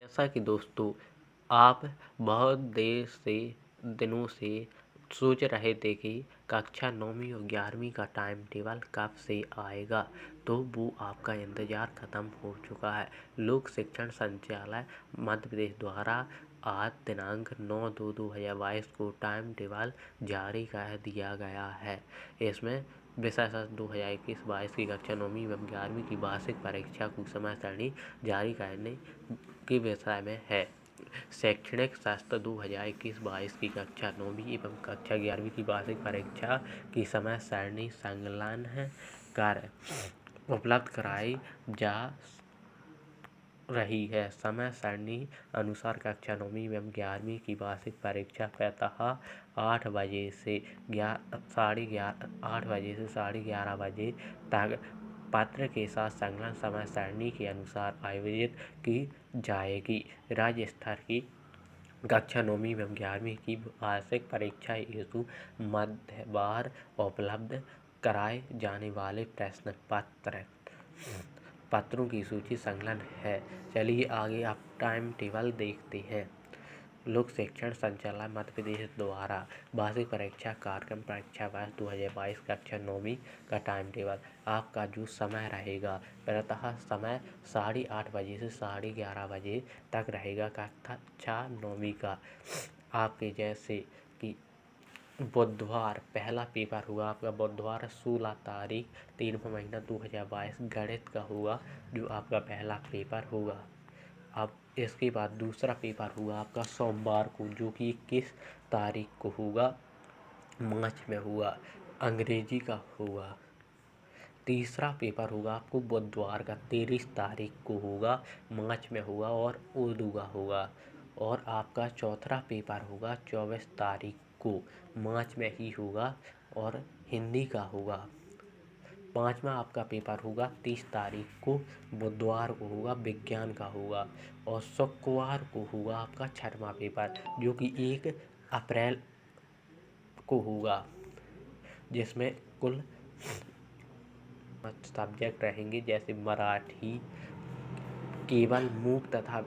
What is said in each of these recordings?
जैसा कि दोस्तों आप बहुत दिनों से सोच रहे थे कि कक्षा 9वीं और 11वीं का टाइम टेबल कब से आएगा, तो वो आपका इंतज़ार ख़त्म हो चुका है। लोक शिक्षण संचालय मध्य प्रदेश द्वारा आज दिनांक 9/2/2022 को टाइम टेबल जारी कर दिया गया है। इसमें विषय शास्त्र 2021-22 की कक्षा 9वीं एवं 11वीं की वार्षिक परीक्षा की समय सारणी जारी करने के विषय में है। शैक्षणिक शास्त्र 2021-22 की कक्षा 9वीं एवं कक्षा 11वीं की वार्षिक परीक्षा की समय सारणी संलग्न कर उपलब्ध कराई जा रही है। समय सारणी अनुसार कक्षा 9वीं एवं 11वीं की वार्षिक परीक्षा प्रातः 8 बजे से 11:30 बजे तक पत्र के साथ संलग्न समय सारणी के अनुसार आयोजित की जाएगी। राज्य स्तर की कक्षा 9वीं एवं 11वीं की वार्षिक परीक्षा हेतु मध्यवार उपलब्ध कराए जाने वाले प्रश्न पत्रों की सूची संलग्न है। चलिए आगे आप टाइम टेबल देखते हैं। लोक शिक्षण संचालय मध्य प्रदेश द्वारा वार्षिक परीक्षा कार्यक्रम परीक्षा वर्ष 2022 कक्षा 9वीं का टाइम टेबल आपका जो समय रहेगा प्रातः समय 8:30 बजे से 11:30 बजे तक रहेगा। कक्षा 9वीं का आपके जैसे कि बुधवार पहला पेपर हुआ आपका बुधवार 16 तारीख 3वां महीना 2022 गणित का हुआ जो आपका पहला पेपर होगा। अब इसके बाद दूसरा पेपर हुआ आपका सोमवार को जो कि 21 तारीख को होगा, मार्च में हुआ, अंग्रेजी का हुआ। तीसरा पेपर होगा आपको बुधवार का 23 तारीख को होगा, मार्च में होगा और उर्दू का होगा। और आपका चौथा पेपर होगा 24 तारीख को, मार्च में ही होगा और हिंदी का होगा। पांचवा आपका पेपर होगा 30 तारीख को, बुधवार को होगा, विज्ञान का होगा। और शुक्रवार को होगा आपका छठवां पेपर जो कि 1 अप्रैल को होगा, जिसमें कुल सब्जेक्ट रहेंगे जैसे मराठी केवल मूक तथा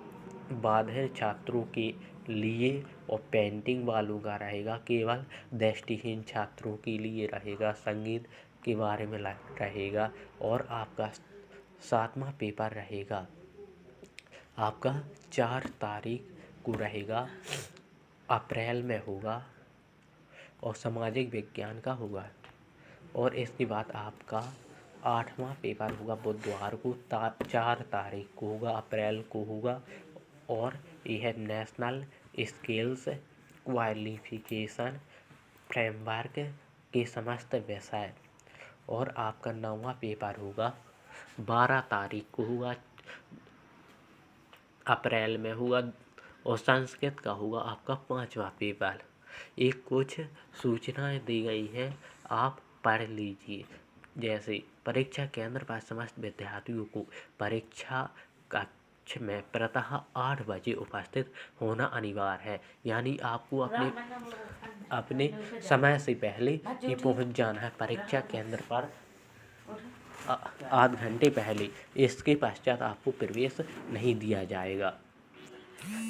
बधिर छात्रों के लिए और पेंटिंग वालों का रहेगा केवल दृष्टिहीन छात्रों के लिए रहेगा। संगीत के बारे में रहेगा। और आपका 7वां पेपर रहेगा आपका 4 तारीख को रहेगा, अप्रैल में होगा और सामाजिक विज्ञान का होगा। और इसके बाद आपका 8वां पेपर होगा बुधवार को 4 तारीख को होगा, अप्रैल को होगा और यह नेशनल स्किल्स क्वालिफिकेशन फ्रेमवर्क के समस्त विषय। और आपका 9वां पेपर होगा 12 तारीख को होगा, अप्रैल में होगा और संस्कृत का होगा आपका 5वां पेपर। एक कुछ सूचनाएं दी गई है, आप पढ़ लीजिए। जैसे परीक्षा केंद्र पर समस्त विद्यार्थियों को परीक्षा कक्ष में प्रातः 8 बजे उपस्थित होना अनिवार्य है। यानी आपको अपने समय से पहले ही पहुंच जाना है परीक्षा केंद्र पर आध घंटे पहले। इसके पश्चात आपको प्रवेश नहीं दिया जाएगा।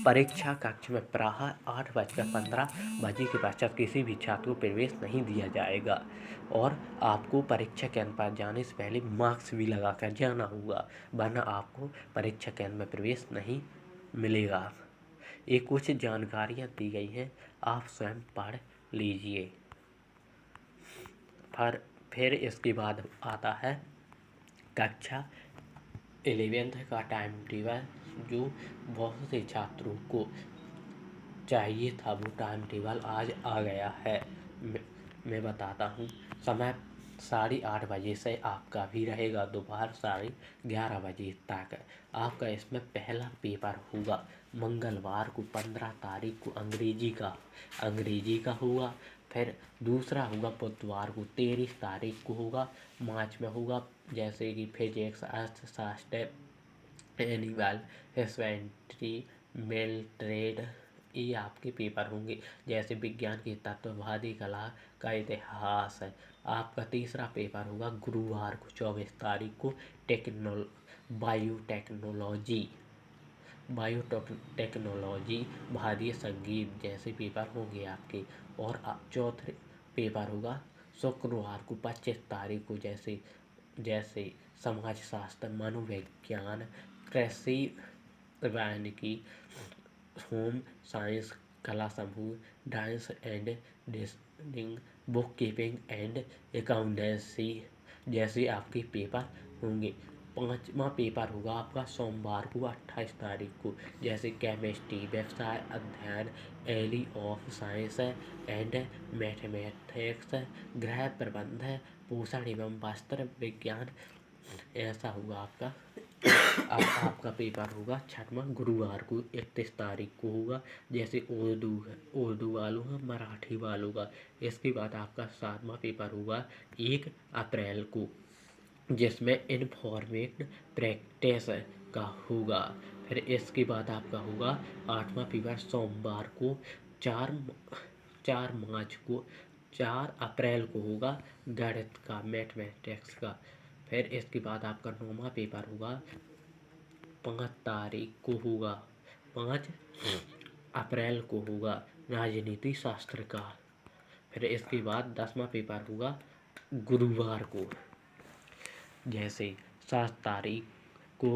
परीक्षा कक्ष में प्रातः 8:15 के पश्चात किसी भी छात्र को प्रवेश नहीं दिया जाएगा। और आपको परीक्षा केंद्र पर जाने से पहले मास्क भी लगा कर जाना होगा, वरना आपको परीक्षा केंद्र में प्रवेश नहीं मिलेगा। ये कुछ जानकारियाँ दी गई हैं, आप स्वयं पढ़ लीजिए। फिर इसके बाद आता है कक्षा 11th का टाइम टेबल जो बहुत से छात्रों को चाहिए था, वो टाइम टेबल आज आ गया है। मैं बताता हूँ। समय 8:30 बजे से आपका भी रहेगा दोपहर 11:30 बजे तक। आपका इसमें पहला पेपर होगा मंगलवार को 15 तारीख को अंग्रेजी का होगा। फिर दूसरा होगा बुधवार को 23 तारीख को होगा, मार्च में होगा, जैसे कि फिजिक्स, अर्थशास्त्र, एनिमल हस्बेंड्री, मेल ट्रेड, ये आपके पेपर होंगे। जैसे विज्ञान की तत्ववादी कला का इतिहास है। आपका तीसरा पेपर होगा गुरुवार को 24 तारीख को बायोटेक्नोलॉजी। बायोटेक्नोलॉजी, भारतीय संगीत जैसे पेपर होंगे आपके। और चौथे पेपर होगा शुक्रवार को 25 तारीख को, जैसे समाजशास्त्र, मनोविज्ञान, कृषि, वानिकी, होम साइंस, कला समूह, dance and designing, book keeping and accountancy जैसे आपके पेपर होंगे। पांचवा पेपर होगा आपका सोमवार को 28 तारीख को, जैसे केमिस्ट्री, व्यवसाय अध्ययन, एली ऑफ साइंस एंड मैथमेटिक्स, गृह प्रबंधन, पोषण एवं वस्त्र विज्ञान। ऐसा होगा आपका। अब आपका पेपर होगा छठवां गुरुवार को 31 तारीख को होगा, जैसे उर्दू वालों का, मराठी वालों का। इसके बाद आपका 7वां पेपर होगा 1 अप्रैल को, जिसमें इनफॉर्मेट प्रैक्टिस का होगा। फिर इसके बाद आपका होगा 8वां पेपर सोमवार को 4 मार्च को, 4 अप्रैल को होगा गणित का, मैथमेटिक्स का। फिर इसके बाद आपका 9वां पेपर होगा 5 तारीख को होगा, 5 अप्रैल को होगा राजनीति शास्त्र का। फिर इसके बाद 10वां पेपर होगा गुरुवार को, जैसे 7 तारीख को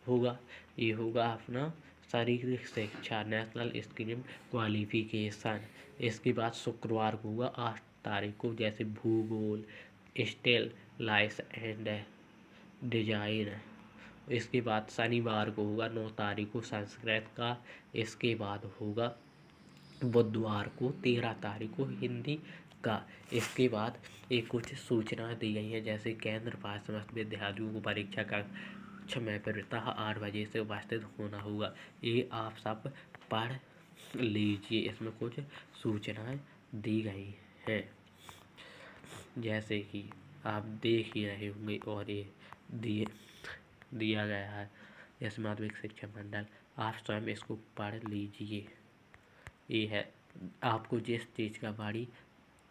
होगा ये होगा अपना शारीरिक शिक्षा, नेशनल स्किल क्वालिफिकेशन। इसके बाद शुक्रवार को होगा 8 तारीख को, जैसे भूगोल, स्टिल लाइफ एंड डिजाइन। इसके बाद शनिवार को होगा 9 तारीख को संस्कृत का। इसके बाद होगा बुधवार को 13 तारीख को हिंदी का। इसके बाद एक कुछ सूचना दी गई है, जैसे केंद्र पास समस्त विद्यार्थियों को परीक्षा का समय प्रातः 8 बजे से उपस्थित होना होगा। ये आप सब पढ़ लीजिए, इसमें कुछ सूचनाएं दी गई हैं, जैसे कि आप देख ही रहे होंगे। और ये दिया गया है इस माध्यमिक शिक्षा मंडल, आप स्वयं इसको पढ़ लीजिए। ये है आपको जिस चीज़ का बड़ी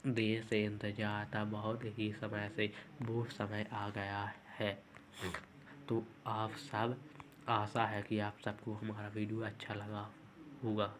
देर से इंतजार था, बहुत ही समय से, वो समय आ गया है। तो आप सब, आशा है कि आप सबको हमारा वीडियो अच्छा लगा होगा।